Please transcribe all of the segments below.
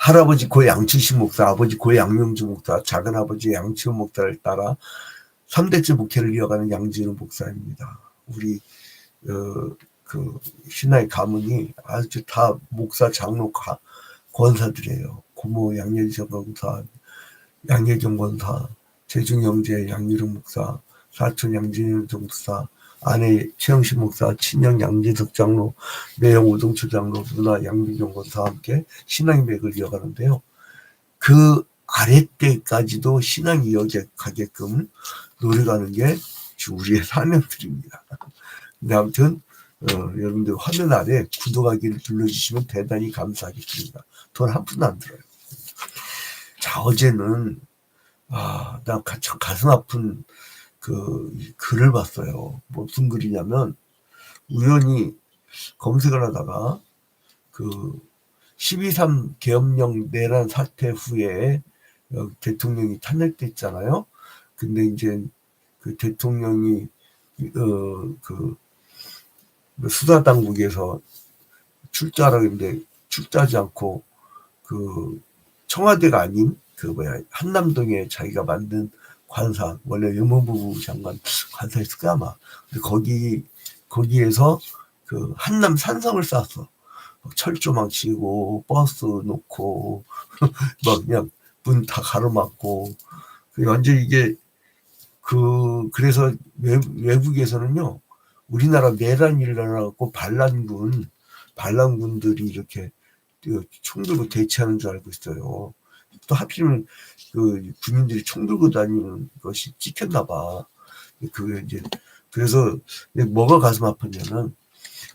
할아버지 고 양춘식 목사, 아버지 고 양명주 목사, 작은아버지 양치훈 목사를 따라 3대째 목회를 이어가는 양진우 목사입니다. 우리 그 신화의 가문이 아주 다 목사, 장로, 권사들이에요. 고모 양예정 권사, 양예정 권사, 재중 형제 양유름 목사, 사촌 양진우 목사, 아내 최영신 목사, 친형 양재석 장로, 매형 오동철 장로, 누나 양민경 권사와 함께 신앙의 맥을 이어가는데요. 그 아래 때까지도 신앙이 이어가게끔 노력하는 게 우리의 사명들입니다. 근데 아무튼 여러분들 화면 아래 구독하기를 눌러주시면 대단히 감사하겠습니다. 돈 한 푼도 안 들어요. 자, 어제는 나 참 가슴 아픈 그 글을 봤어요. 무슨 글이냐면 우연히 검색을 하다가 그 12.3 계엄령 내란 사태 후에 대통령이 탄핵됐잖아요. 근데 이제 그 대통령이 그 수사당국에서 출자하라고 했는데 출자하지 않고 그 청와대가 아닌 그 한남동에 자기가 만든 관사, 원래 외무부 장관 관사였을 거야 아마. 근데 거기에서 그 한남 산성을 쌓았어. 철조망 치고 버스 놓고 막 그냥 문 다 가로막고 완전 이게 그래서 외국에서는요 우리나라 내란 일어나고 반란군들이 이렇게 총 들고 대치하는 줄 알고 있어요. 또 하필이면 그 군인들이 총 들고 다니는 것이 찍혔나 봐. 그게 이제 그래서 뭐가 가슴 아팠냐면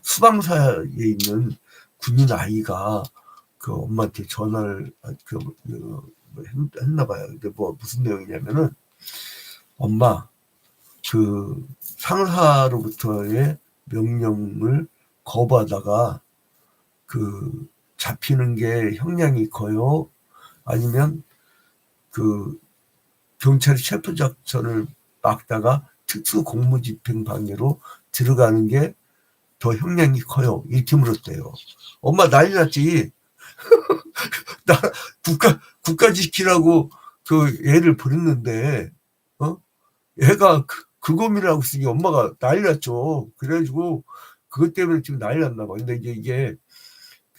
수방사에 있는 군인 아이가 그 엄마한테 전화를 했나 봐요. 근데 무슨 내용이냐면은 엄마 그 상사로부터의 명령을 거부하다가 그 잡히는 게 형량이 커요? 아니면 그 경찰이 체포작전을 막다가 특수공무집행 방해로 들어가는 게 더 형량이 커요? 이렇게 물었대요. 엄마 난리 났지. 나 국가 지키라고 그 애를 버렸는데 애가 그검이라고 쓰니 엄마가 난리 났죠. 그래가지고 그것 때문에 지금 난리 났나 봐. 근데 이게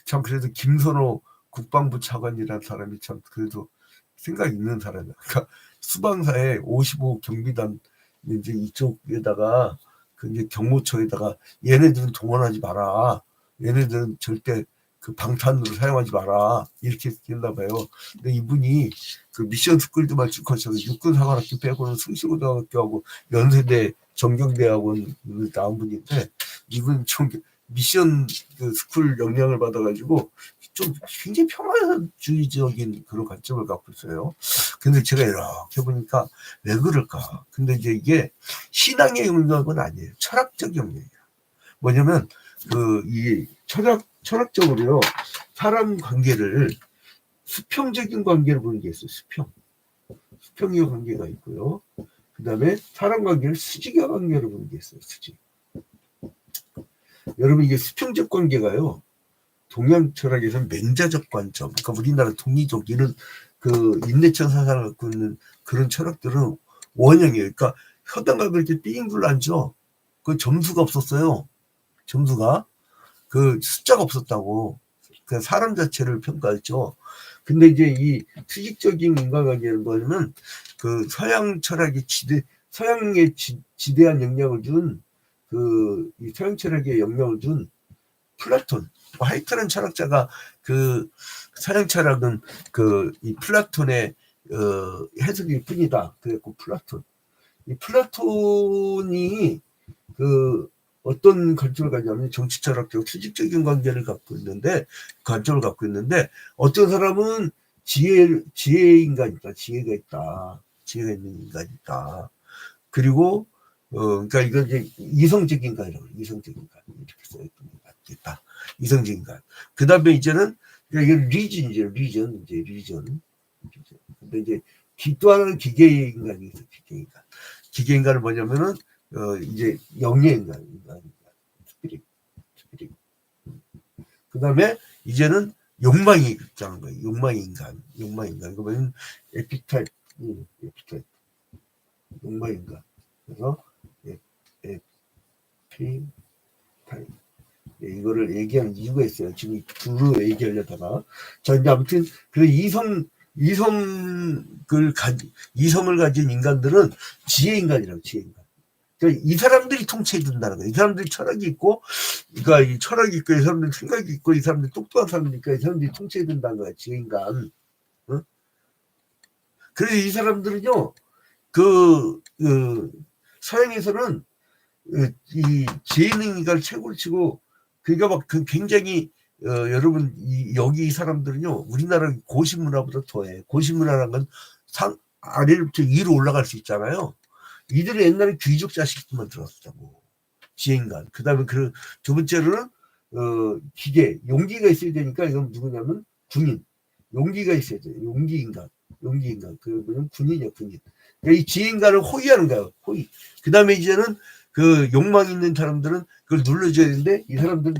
참 그래도 김선호 국방부 차관이라는 사람이 참 그래도 생각 있는 사람이야. 그러니까 수방사에 55 경비단 이제 이쪽에다가 그 이제 경무처에다가 얘네들은 동원하지 마라. 얘네들은 절대 그 방탄으로 사용하지 마라. 이렇게 했나 봐요. 근데 이분이 그 미션 스쿨도만 쭉 거쳐서 육군사관학교 빼고는 숭실고등학교하고 연세대 정경대학원 나온 분인데 이분 좀 미션 그 스쿨 영향을 받아가지고 좀 굉장히 평화주의적인 그런 관점을 갖고 있어요. 근데 제가 이렇게 보니까 왜 그럴까? 근데 이제 이게 신앙의 영역은 아니에요. 철학적 영역이에요. 뭐냐면 이 철학적으로요 사람 관계를 수평적인 관계를 보는 게 있어요. 수평의 관계가 있고요. 그 다음에 사람 관계를 수직의 관계로 보는 게 있어요. 수직. 여러분 이게 수평적 관계가요. 동양 철학에서는 맹자적 관점, 그러니까 우리나라 동리적 이런 그 인내천 사상을 갖고 있는 그런 철학들은 원형이에요. 그러니까 혀담가 그렇게 삥둘러 앉아. 그 점수가 없었어요. 점수가 그 숫자가 없었다고. 그 사람 자체를 평가했죠. 근데 이제 이 수직적인 인간관계는 뭐냐면 그 서양 철학의 서양에 지대한 영향을 준 이 서양 철학에 영향을 준 플라톤, 하이트라는 철학자가 그 서양 철학은 이 플라톤의 해석일 뿐이다. 그랬고 이 플라톤이 어떤 관점을 가지냐면 정치 철학적 수직적인 관점을 갖고 있는데 어떤 사람은 지혜 인간이다. 지혜가 있다. 지혜가 있는 인간이다. 그리고 그러니까 이건 이제 이성적인 인간이라고 해요. 이성적인 인간 이렇게 써있던 것 같겠다. 이성적인 인간. 그 다음에 이제는 이게 리전. 근데 이제 또 하나는 기계 인간이 있어. 기계 인간은 뭐냐면은 이제 영의 인간, 스피릿. 그 다음에 이제는 욕망이 있다는 거예요. 욕망의 인간. 욕망의 인간. 그러면 에피타입, 에피타입. 욕망의 인간. 그래서 에피타입. 이거를 얘기한 이유가 있어요. 지금 두루 얘기하려다가. 자, 이제 아무튼, 그 이성을 가진 인간들은 지혜인간이라고, 지혜인간. 그러니까 이 사람들이 통치해 준다는 거예요. 이 사람들이 철학이 있고, 그러니까 이 철학이 있고, 이 사람들이 생각이 있고, 이 사람들이 똑똑한 사람이니까 이 사람들이 통치해 준다는 거예요. 지혜인간. 어? 그래서 이 사람들은요, 서양에서는 이 지혜인간을 최고로 치고, 그러니까 막 굉장히 여러분 여기 이 사람들은요 우리나라 고시 문화보다 더해. 고시 문화라는 건 아래로부터 위로 올라갈 수 있잖아요. 이들이 옛날에 귀족 자식들만 들어왔다고. 지혜인간. 그다음에 두 번째로는 기계, 용기가 있어야 되니까 이건 누구냐면 군인. 용기가 있어야 돼요. 용기인간. 그러면 군인이야, 군인. 그러니까 이 지혜인간을 호위하는 거예요. 호위. 그다음에 이제는 그 욕망 있는 사람들은 그걸 눌러줘야 되는데 이 사람들은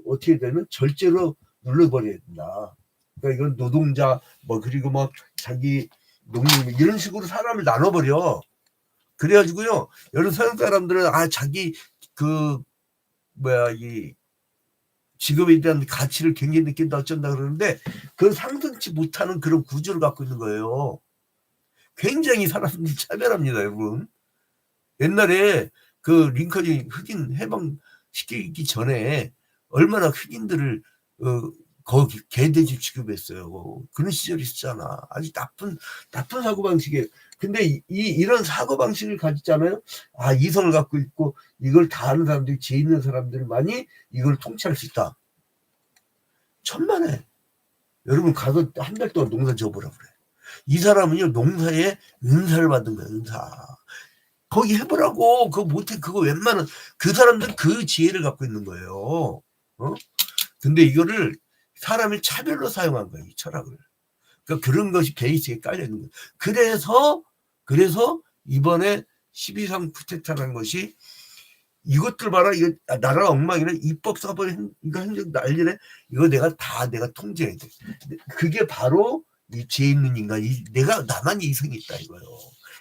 어떻게 되면 절제로 눌러버려야 된다. 그러니까 이건 노동자 그리고 막 자기 농민 이런 식으로 사람을 나눠버려. 그래가지고요 여러 서양 사람들은 자기 이 직업에 대한 가치를 굉장히 느낀다 어쩐다 그러는데 그건 상상치 못하는 그런 구조를 갖고 있는 거예요. 굉장히 사람들이 차별합니다, 여러분. 옛날에 그 링컨이 흑인 해방시키기 전에 얼마나 흑인들을 거기 개돼지 취급했어요. 그런 시절이 있었잖아. 아주 나쁜 사고방식이에요. 근데 이런 사고방식을 가졌잖아요. 이성을 갖고 있고 이걸 다 아는 사람들이 지혜 있는 사람들만이 이걸 통치할 수 있다. 천만에. 여러분 가서 한 달 동안 농사 지어보라 그래. 이 사람은요 농사에 은사를 받은 거야. 은사. 거기 해보라고. 그거 못해. 그거 웬만한 그 사람들 그 지혜를 갖고 있는 거예요. 근데 이거를 사람을 차별로 사용한 거예요. 이 철학을. 그러니까 그런 것이 베이스에 깔려 있는 거예요. 그래서 이번에 12.3 쿠데타라는 것이 이것들 봐라. 이거 나라가 엉망이네. 입법 써버린 이거 행정 난리네. 이거 내가 통제해야 돼. 그게 바로 이 지혜 있는 인간. 나만이 이성이 있다 이거예요.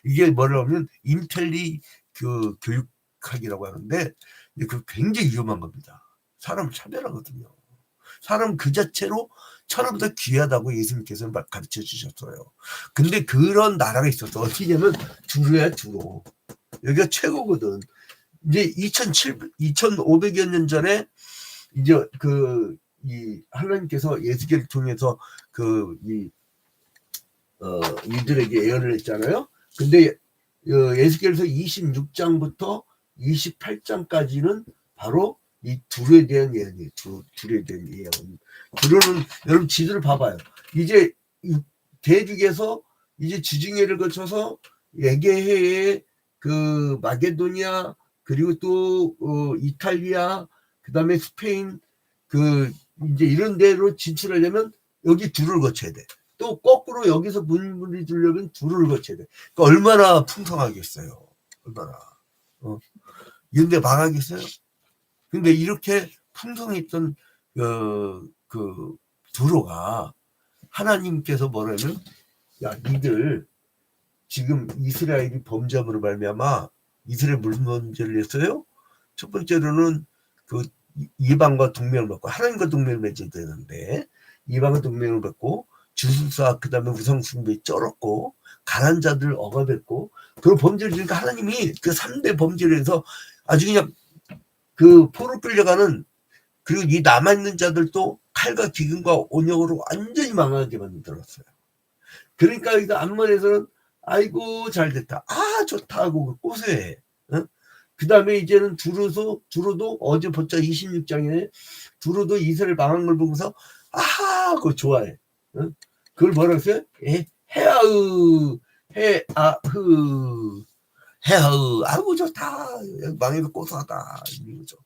이게 뭐라고 하면 인텔리 교육학이라고 하는데 그 굉장히 위험한 겁니다. 사람을 차별하거든요. 사람 그 자체로 천하보다 귀하다고 예수님께서는 가르쳐 주셨어요. 근데 그런 나라가 있었어. 어떻게냐면 두루야 두루. 여기가 최고거든. 이제 2500여 년 전에 이제 이 하나님께서 예수께를 통해서 이들에게 예언을 했잖아요. 근데 에스겔서 26장부터 28장까지는 바로 이 둘에 대한 예언이에요. 둘에 대한 예언. 둘은 여러분 지도를 봐봐요. 이제 대륙에서 이제 지중해를 거쳐서 에게해의 마게도니아 그리고 또 이탈리아 그다음에 스페인 이제 이런 데로 진출하려면 여기 둘을 거쳐야 돼. 또 거꾸로 여기서 문물이 들려면 둘을 거쳐야 돼. 그러니까 얼마나 풍성하겠어요. 얼마나. 이런데 망하겠어요? 근데 이렇게 풍성했던 두로가 하나님께서 뭐라면 야 니들 지금 이스라엘이 범죄함으로 말미암아 이스라엘 무슨 범죄를 했어요? 첫 번째로는 이방과 동맹을 맺고 하나님과 동맹을 맺어야 되는데 이방과 동맹을 맺고 주술사 그다음에 우상숭배에 쩔었고 가난한 자들 억압했고 그런 범죄를 지니까 하나님이 3대 범죄를 해서 아주 그냥 포로 끌려가는 그리고 이 남아있는 자들도 칼과 기근과 온역으로 완전히 망하게 만들었어요. 그러니까 이 암몬에서는 아이고 잘됐다. 좋다 하고 고소해. 그 다음에 이제는 두루도 어제 보자 26장에 두루도 이스라엘 망한 걸 보면서 그거 좋아해. 그걸 뭐라고 했어요? 헤아흐 아이고 좋다. 망해도 고소하다. 이거죠.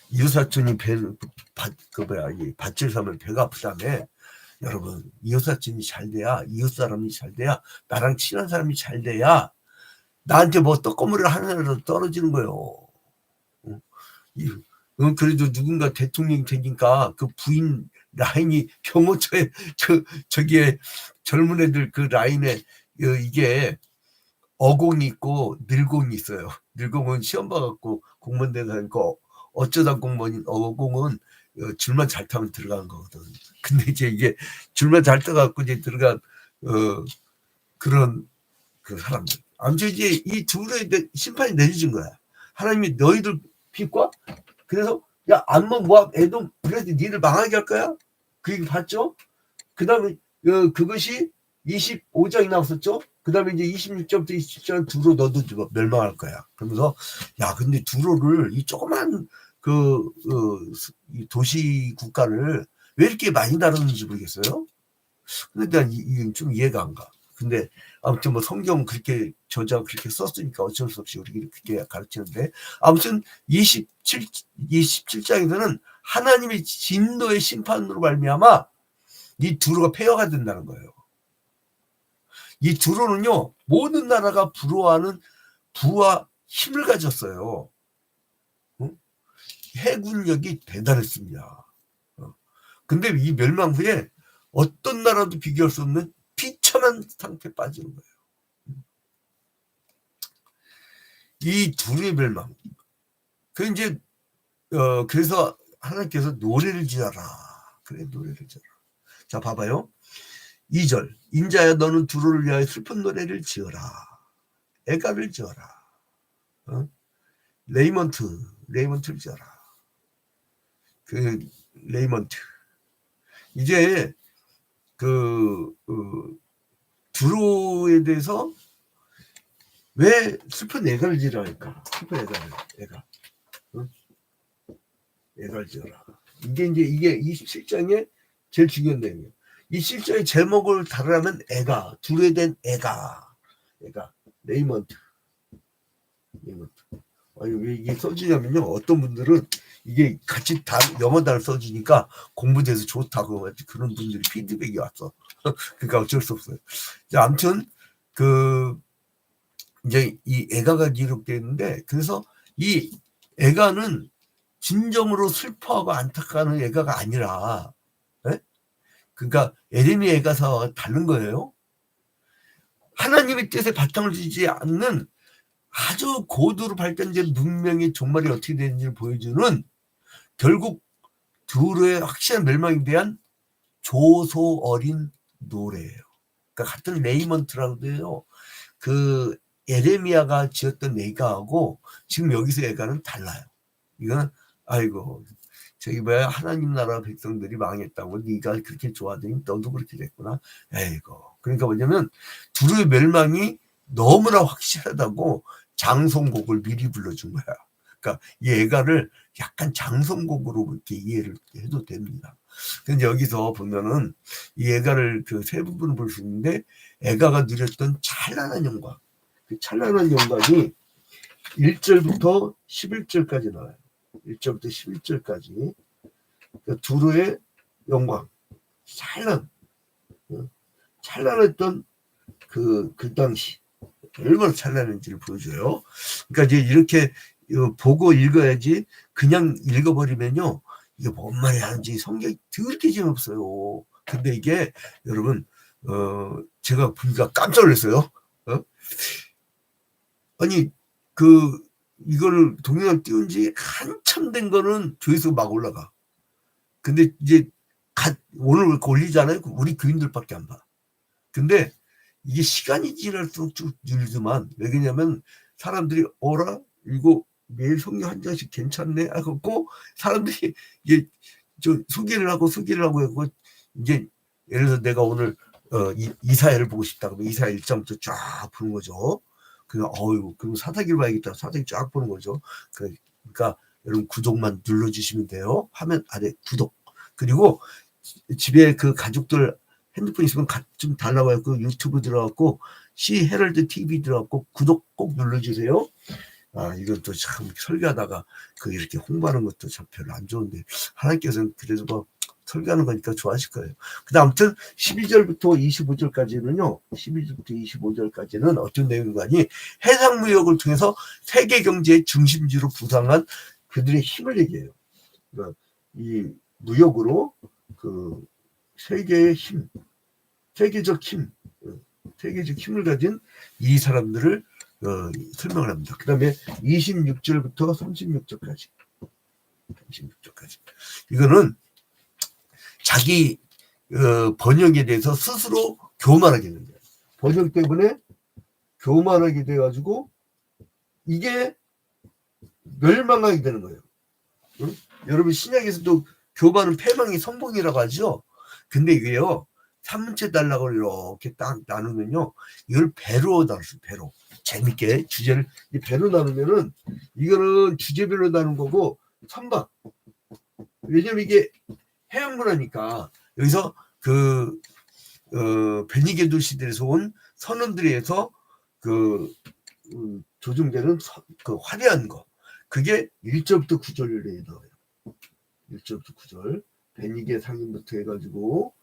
이웃사촌이 밭을 사면 배가 아프다며. 여러분 이웃사촌이 잘 돼야 이웃 사람이 잘 돼야 나랑 친한 사람이 잘 돼야 나한테 떡고물을 하나라도 떨어지는 거예요. 그래도 누군가 대통령이 되니까 그 부인 라인이 경호처에 저기에 젊은 애들 그 라인에 이게 어공이 있고 늘공이 있어요. 늘공은 시험 봐갖고 공무원 되니까 어쩌다 공무원인 어공은 줄만 잘 타면 들어가는 거거든. 근데 이제 이게 줄만 잘 타갖고 이제 들어간 그런 그 사람들. 아무튼 이제 이 둘의 심판이 내려진 거야. 하나님이 너희들 피과? 그래서 야 암몬 모압 에돔 그래도 니들 망하게 할 거야? 그 얘기 봤죠? 그 다음에 그것이 25장이 나왔었죠? 그 다음에 이제 26절부터 27장 두로 너도 멸망할 거야. 그러면서 야 근데 두로를 이 조그만 이 도시 국가를 왜 이렇게 많이 다루는지 모르겠어요. 근데 난 이게 좀 이해가 안 가. 근데 아무튼 뭐 성경 그렇게 저자가 그렇게 썼으니까 어쩔 수 없이 우리가 그렇게 가르치는데 아무튼 27장에서는 하나님의 진노의 심판으로 말미암아 이 두로가 폐허가 된다는 거예요. 이 두로는요 모든 나라가 부러워하는 부와 힘을 가졌어요. 해군력이 대단했습니다. 근데 이 멸망 후에 어떤 나라도 비교할 수 없는 비참한 상태에 빠지는 거예요. 이 둘의 멸망. 이제 그래서 하나님께서 노래를 지어라. 그래 노래를 지어라. 자 봐봐요. 2절 인자야 너는 두로를 위하여 슬픈 노래를 지어라. 애가를 지어라. 레이먼트를 지어라. 그 레이먼트. 이제 두로에 대해서 왜 슬픈 애가를 지으라 할까? 슬픈 애가를 지어라. 이게 27장의 제일 중요한 내용이에요. 이 실장의 제목을 다루려면 애가, 두로에 대한 애가 레이먼트. 아니 왜 이게 써지냐면요. 어떤 분들은 이게 같이 영어 단어 써지니까 공부돼서 좋다고 그런 분들이 피드백이 왔어. 그러니까 어쩔 수 없어요. 아무튼 이제 이 애가가 기록되어 있는데 그래서 이 애가는 진정으로 슬퍼하고 안타까운 애가가 아니라 그러니까 에레미야 애가사와 다른 거예요. 하나님의 뜻에 바탕을 두지 않는 아주 고도로 발전된 문명의 종말이 어떻게 되는지를 보여주는 결국 두로의 확실한 멸망에 대한 조소 어린 노래예요. 그러니까 같은 레이먼트라고 해요. 그 에레미야가 지었던 애가하고 지금 여기서 애가는 달라요. 이건 아이고 저기 뭐야 하나님 나라 백성들이 망했다고 네가 그렇게 좋아하더니 너도 그렇게 됐구나. 에이고 그러니까 뭐냐면 두로의 멸망이 너무나 확실하다고 장송곡을 미리 불러준 거야. 그러니까 이 애가를 약간 장송곡으로 이렇게 이해를 해도 됩니다. 근데 여기서 보면은 이 애가를 그 세 부분을 볼 수 있는데 애가가 누렸던 찬란한 영광. 그 찬란한 영광이 1절부터 11절까지 나와요. 1절부터 11절까지 두로의 영광 찬란했던 그 당시 얼마나 찬란한지를 보여줘요. 그러니까 이제 이렇게 보고 읽어야지 그냥 읽어버리면요 이게 뭔 말이 하는지 성경이 더럽게 재미없어요. 근데 이게 여러분 제가 보니까 깜짝 놀랐어요. 아니 이걸 동영상 띄운 지 한참 된 거는 조회수 막 올라가. 근데 이제 오늘 올리잖아요. 우리 교인들밖에 안 봐. 근데 이게 시간이 지날수록 쭉 늘지만 왜 그러냐면 사람들이 어라 이거 매일 성경 한 장씩 괜찮네 하고 사람들이 이제 소개를 하고 하고 이제 예를 들어서 내가 오늘 이사야를 보고 싶다 그러면 이사야 1장부터 쫙 보는 거죠. 그럼 사사기를 봐야겠다. 사사기 쫙 보는 거죠. 그러니까 여러분 구독만 눌러주시면 돼요. 화면 아래 구독. 그리고 집에 그 가족들 핸드폰 있으면 좀 달라고요. 그 유튜브 들어갔고 시헤럴드 TV 들어갔고 구독 꼭 눌러주세요. 이건 또 참 설교하다가 이렇게 홍보하는 것도 참 별로 안 좋은데 하나님께서는 그래도 뭐 설교하는 거니까 좋아하실 거예요. 근데 아무튼 12절부터 25절까지는요. 12절부터 25절까지는 어떤 내용이니 해상무역을 통해서 세계 경제의 중심지로 부상한 그들의 힘을 얘기해요. 그러니까 이 무역으로 그 세계의 힘, 세계적 힘, 세계적 힘을 가진 이 사람들을 설명을 합니다. 그 다음에 26절부터 36절까지. 36절까지. 이거는 자기 번역에 대해서 스스로 교만하게 되는 거예요. 번역 때문에 교만하게 돼가지고 이게 멸망하게 되는 거예요. 응? 여러분 신약에서도 교만은 패망이 성공이라고 하죠. 근데 이게요. 3문체 달라고 이렇게 딱 나누면요. 이걸 배로 나눴어요. 배로. 재밌게 주제를 배로 나누면은 이거는 주제별로 나눈 거고 선박. 왜냐면 이게 해양문화니까 여기서 그 베니게도 시대에서 온 선원들에 의해서 조종되는 그 화려한 거. 그게 1절부터 9절에 나와요. 1절부터 9절. 베니게 상인부터 해가지고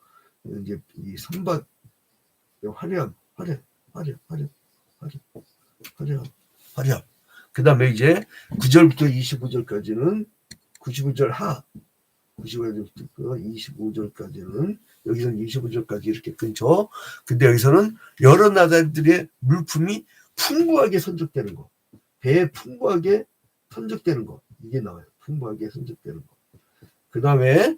이제 이 선박 화려함. 그 다음에 이제 9절부터 25절까지는 95절 하. 95절부터 25절까지는 여기서는 25절까지 이렇게 끊죠. 근데 여기서는 여러 나라들의 물품이 풍부하게 선적되는 거. 배에 풍부하게 선적되는 거. 이게 나와요. 풍부하게 선적되는 거. 그 다음에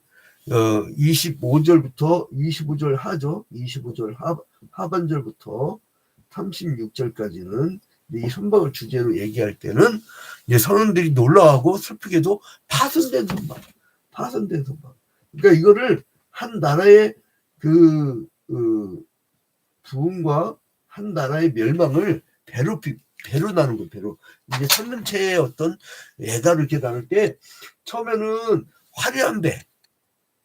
25절부터 25절 하죠. 25절 하반절부터 36절까지는 이 선박을 주제로 얘기할 때는 이제 선원들이 놀라워하고 슬프게도 파손된 선박. 그러니까 이거를 한 나라의 부흥과 한 나라의 멸망을 배로 나눈 거예요. 배로. 이제 선문체의 어떤 애가를 이렇게 나눌 때 처음에는 화려한 배.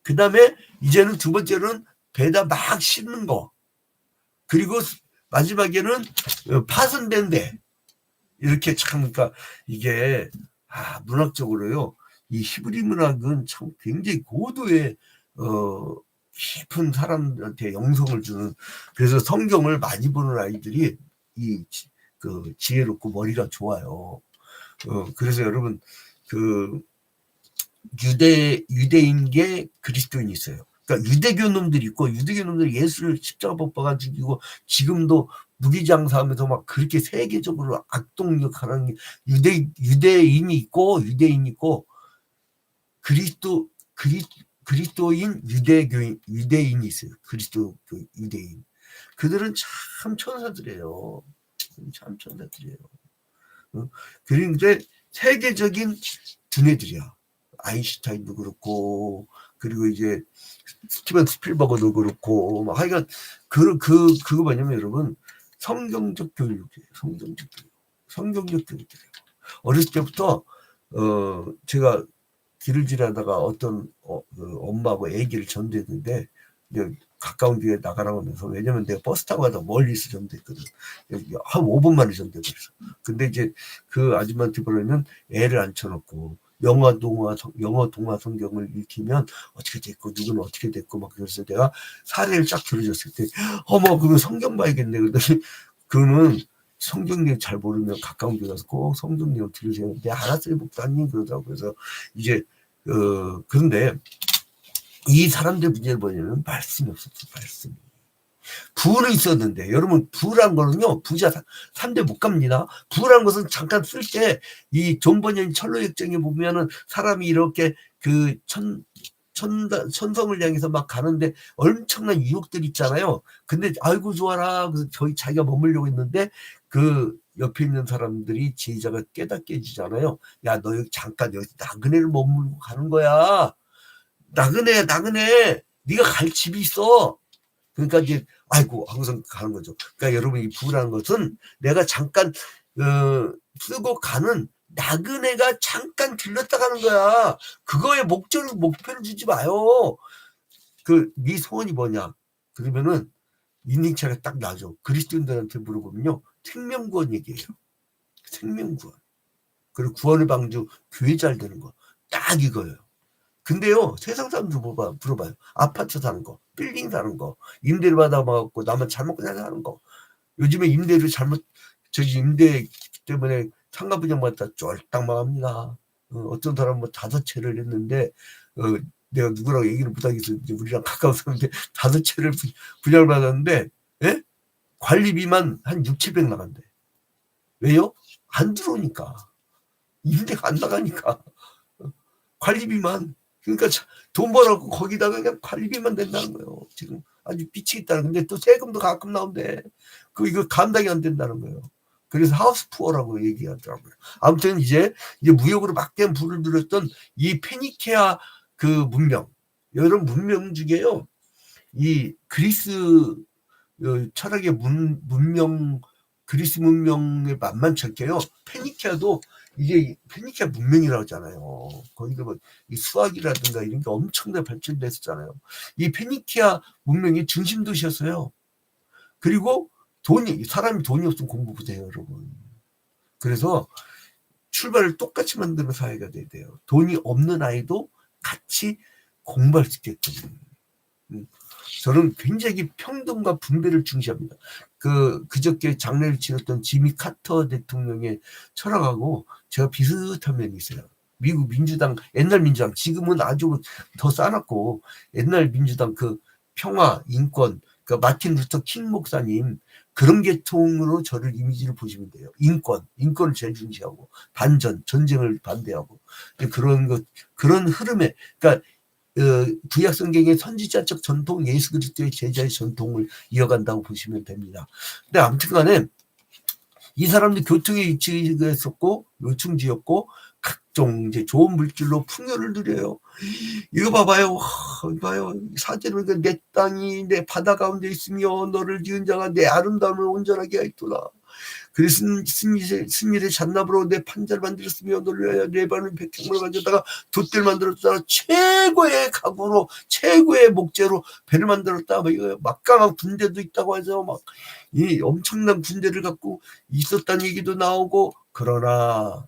그 다음에 이제는 두 번째는 배에다 막 싣는 거. 그리고 마지막에는 파손된 배. 이렇게 참, 그러니까 이게, 문학적으로요. 이 히브리 문학은 참 굉장히 고도의, 깊은 사람한테 영성을 주는, 그래서 성경을 많이 보는 아이들이 지혜롭고 머리가 좋아요. 그래서 여러분, 유대인계 그리스도인이 있어요. 그러니까 유대교 놈들이 있고, 유대교 놈들이 예수를 십자가 못 박아 죽이고, 지금도 무기장사하면서 막 그렇게 세계적으로 악동력하는 유대인이 있고, 그리스도인 유대인이 있어요. 그리스도 유대인. 그들은 참 천사들이에요. 그런데 세계적인 두뇌들이야. 아인슈타인도 그렇고, 그리고 이제 스티븐 스필버거도 그렇고, 막 하여간 그거 뭐냐면 여러분 성경적 교육이에요. 성경적 교육이에요. 어렸을 때부터 제가 길을 지나다가 어떤 엄마하고 아기를 전도했는데 가까운 교회에 나가라고 하면서, 왜냐면 내가 버스 타고 가다 멀리서 전도했거든. 한 5분 만에 전도했어. 근데 이제 그 아줌마한테 그러면 애를 앉혀놓고 영어 동화 성경을 읽히면 어떻게 됐고 누구는 어떻게 됐고 막 그래서 내가 사례를 쫙 들어줬을 때 어머 그거 성경 봐야겠네. 그러더니 그러면 성경님 잘 모르면 가까운 교회 가서 꼭 성경님 들으세요. 네 알았어요 목사님 그러더라고. 그래서 이제 그런데 이 사람들 문제는 뭐냐면 말씀이 없었어. 말씀이. 부는 있었는데 여러분 부란 거는요 부자 3대 못 갑니다. 부란 것은 잠깐 쓸 때 이 존 버년 철로역정에 보면은 사람이 이렇게 그 천성을 향해서 막 가는데 엄청난 유혹들 있잖아요. 근데 아이고 좋아라 그래서 자기가 머물려고 했는데 그 옆에 있는 사람들이 제자가 깨닫게 해주잖아요. 야 너 여기 잠깐 여기 나그네를 머물고 가는 거야. 나그네 네가 갈 집이 있어. 그러니까 이제 아이고 항상 가는 거죠. 그러니까 여러분 이 부라는 것은 내가 잠깐 쓰고 가는 나그네가 잠깐 들렀다 가는 거야. 그거에 목표를 주지 마요. 네 소원이 뭐냐? 그러면은 인닝차가 딱 나죠. 그리스도인들한테 물어보면요. 생명구원 얘기해요. 생명구원. 그리고 구원의 방주 교회 잘 되는 거. 딱 이거예요. 근데요 세상 사람들 물어봐요. 아파트 사는 거, 빌딩 사는 거, 임대를 받아먹고 나만 잘 먹고 잘 사는 거. 요즘에 임대를 임대 때문에 상가분양 받다 쫄딱 망합니다. 어떤 사람은 뭐 5채를 했는데 내가 누구라고 얘기를 못하겠어. 이제 우리랑 가까운 사람인데 5채를 분양을 받았는데 예? 관리비만 한 6, 700 나간대. 왜요? 안 들어오니까. 임대가 안 나가니까. 관리비만. 그러니까 돈 벌었고 거기다가 그냥 관리비만 낸다는 거예요. 지금 아주 미치겠다는. 근데 또 세금도 가끔 나온대. 이거 감당이 안 된다는 거예요. 그래서 하우스 푸어라고 얘기하더라고요. 아무튼 이제 무역으로 막대한 불을 들였던 이 페니케아 그 문명, 여러 문명 중에요, 이 그리스 철학의 문명, 그리스 문명에 만만치 않게요, 페니케아도 이게 페니케아 문명이라고 하잖아요. 거기가 뭐 수학이라든가 이런 게 엄청나게 발전됐었잖아요. 이 페니케아 문명의 중심 도시였어요. 그리고 사람이 돈이 없으면 공부 못해요, 여러분. 그래서 출발을 똑같이 만드는 사회가 돼야 돼요. 돈이 없는 아이도 같이 공부할 수 있게끔. 저는 굉장히 평등과 분배를 중시합니다. 그저께 장례를 치렀던 지미 카터 대통령의 철학하고 제가 비슷한 면이 있어요. 미국 민주당, 옛날 민주당, 지금은 아주 더 싸놨고, 옛날 민주당 평화, 인권, 마틴 루터 킹 목사님, 그런 계통으로 저를 이미지를 보시면 돼요. 인권을 제일 중시하고, 반전, 전쟁을 반대하고, 그런 흐름에, 그러니까 구약 성경의 선지자적 전통, 예수 그리스도의 제자의 전통을 이어간다고 보시면 됩니다. 근데 아무튼간에 이 사람들 교통에 위치했었고 요충지였고 각종 이제 좋은 물질로 풍요를 누려요. 이거 봐봐요. 사제는 내 땅이 내 바다 가운데 있으며 너를 지은 자가 내 아름다움을 온전하게 하였도다. 그래서 승리의 잔나무로 내 판자를 만들었으며 너를 위하여 내 발은 백향물을 가져다가 돛대를 만들었다. 최고의 가구로 최고의 목재로 배를 만들었다. 막강한 군대도 있다고 해서 막 이 엄청난 군대를 갖고 있었다는 얘기도 나오고, 그러나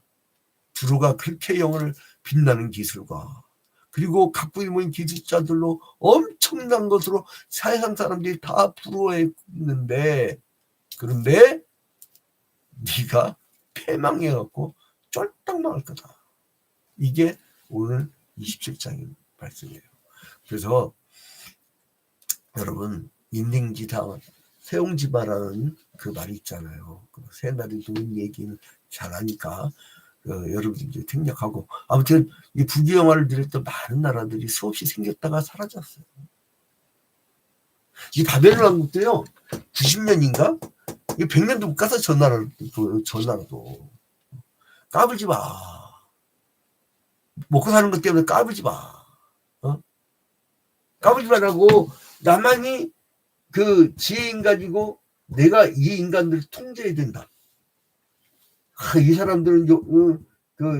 두루가 그렇게 영혼을 빛나는 기술과 그리고 각부이 모인 기술자들로 엄청난 것으로 세상 사람들이 다 부러워했는데, 그런데 네가 패망해갖고 쫄딱 망할 거다. 이게 오늘 27장의 말씀이에요. 그래서 여러분, 인딩지다 세옹지마라는 그 말이 있잖아요. 새 날이 도는 얘기는 잘 하니까 여러분들 이제 생략하고, 아무튼 이 부귀영화를 누렸던 많은 나라들이 수없이 생겼다가 사라졌어요. 이 바벨론 왕국도요, 90년인가? 100년도 못 가서 저 나라도. 까불지 마. 먹고 사는 것 때문에 까불지 마. 까불지 말라고. 나만이 지혜인 가지고 내가 이 인간들을 통제해야 된다. 이 사람들은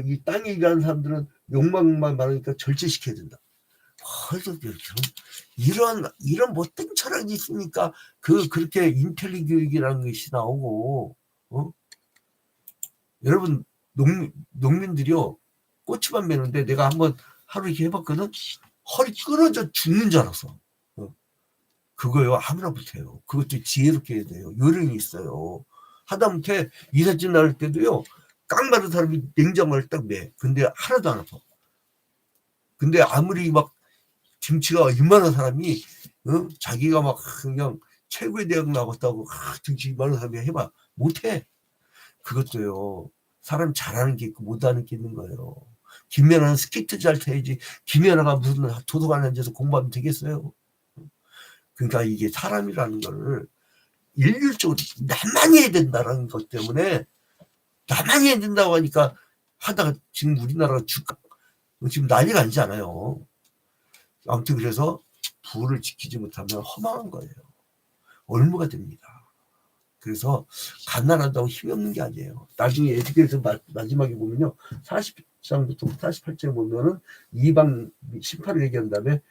이 땅에 일하는 사람들은 욕망만 많으니까 절제시켜야 된다. 그래서 이런 못된 철학이 있으니까 그렇게 인텔리 교육이라는 것이 나오고, 여러분, 농민들이요, 꼬치만 매는데 내가 한번 하루 이렇게 해봤거든. 허리 끊어져 죽는 줄 알았어. 그거요, 아무나 못해요. 그것도 지혜롭게 해야 돼요. 요령이 있어요. 하다못해 이삿짐 나올 때도요, 깡마른 사람이 냉장고를 딱 매. 근데 하나도 안 아파. 근데 아무리 막 등치가 이만한 사람이 자기가 막 그냥 최고의 대학 나왔다고 등치 이만한 사람이 해봐. 못해. 그것도요, 사람 잘하는 게 있고 못하는 게 있는 거예요. 김연아는 스케이트 잘 타야지 김연아가 무슨 도서관에 앉아서 공부하면 되겠어요. 그러니까 이게 사람이라는 거를 일률적으로 나만이 해야 된다는 것 때문에, 나만이 해야 된다고 하니까 하다가 지금 우리나라가 지금 난리가 아니지 않아요. 아무튼 그래서 부를 지키지 못하면 허망한 거예요. 올무가 됩니다. 그래서 갓난한다고 힘이 없는 게 아니에요. 나중에 에스겔서 마지막에 보면요, 40장부터 48장 보면은 이방 심판을 얘기한 다음에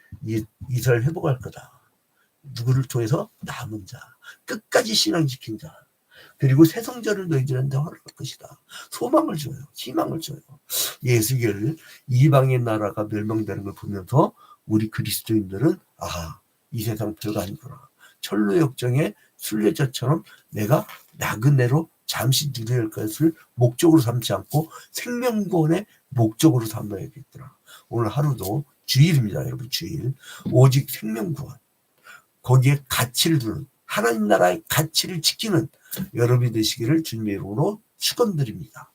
이스라엘 회복할 거다. 누구를 통해서? 남은 자, 끝까지 신앙 지킨 자, 그리고 새 성전을 너희들한테 허락할 것이다. 소망을 줘요. 희망을 줘요. 예수를 이방의 나라가 멸망되는 걸 보면서 우리 그리스도인들은 이 세상 별거 아니구나. 철로 역정의 순례자처럼 내가 나그네로 잠시 누려야 할 것을 목적으로 삼지 않고 생명구원의 목적으로 삼아야겠더라. 오늘 하루도 주일입니다, 여러분. 주일. 오직 생명구원. 거기에 가치를 두는, 하나님 나라의 가치를 지키는 여러분이 되시기를 주님의 이름으로 축원드립니다.